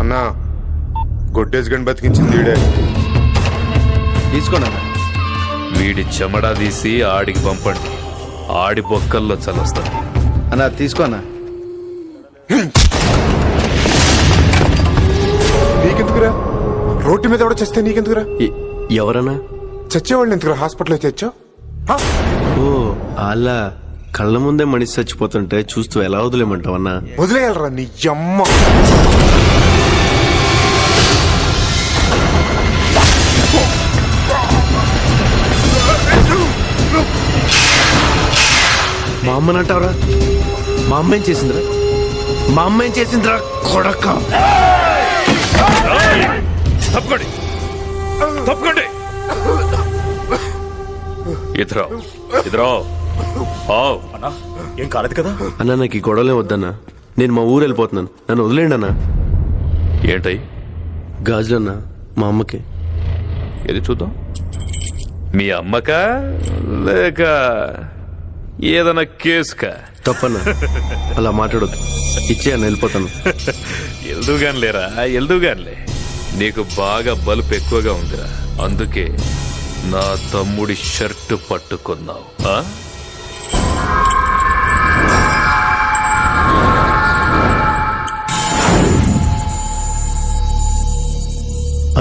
అన్నా గొడ్డేసి గని బతికించింది వీడే. తీసుకోనా? వీడి చెమడా తీసి ఆడికి పంపండి, ఆడి బొక్కల్లో చల్లొస్తుంది. అన్నా తీసుకోనా? నీకెందుకురా? రోడ్డు మీద ఎవడో చేస్తే నీకెందుకురా? ఎవరన్నా? చచ్చేవాళ్ళని ఎందుకురా హాస్పిటల్లో తెచ్చావు? ఓ అలా కళ్ళ ముందే మనిషి చచ్చిపోతుంటే చూస్తూ ఎలా వదిలేమంటావన్నా? వదిలేయాలరా నీ అమ్మ. మా అమ్మనంటావరా? మా అమ్మ ఏం చేసిందిరా? మా అమ్మ ఏం చేసిందిరా కొడక? తప్పకండి, తప్పకండి. ఇద్దరు ఇద్దరు ఏం కాలేదు కదా అన్నా నాకు ఈ గొడవలే వద్దన్నా, నేను మా ఊరు వెళ్ళిపోతున్నాను, నన్ను వదిలేండి అన్నా. ఏంటై గాజులన్నా మా అమ్మకి. ఇది చూద్దాం. మీ అమ్మకా లేక ఏదైనా కేసుకా? తప్పన్నా, అలా మాట్లాడొద్దు. ఇచ్చే అన్న వెళ్ళిపోతాను. ఎల్దుగానిలేరా, ఎల్దుగానిలే. నీకు బాగా బలుపు ఎక్కువగా ఉందిరా, అందుకే నా తమ్ముడి షర్టు పట్టుకున్నావు.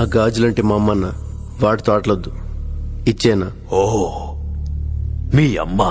ఆ గాజులంటే మా అమ్మ అన్న, వాటితో ఆటలొద్దు. ఇచ్చేనా? ఓ మీ అమ్మ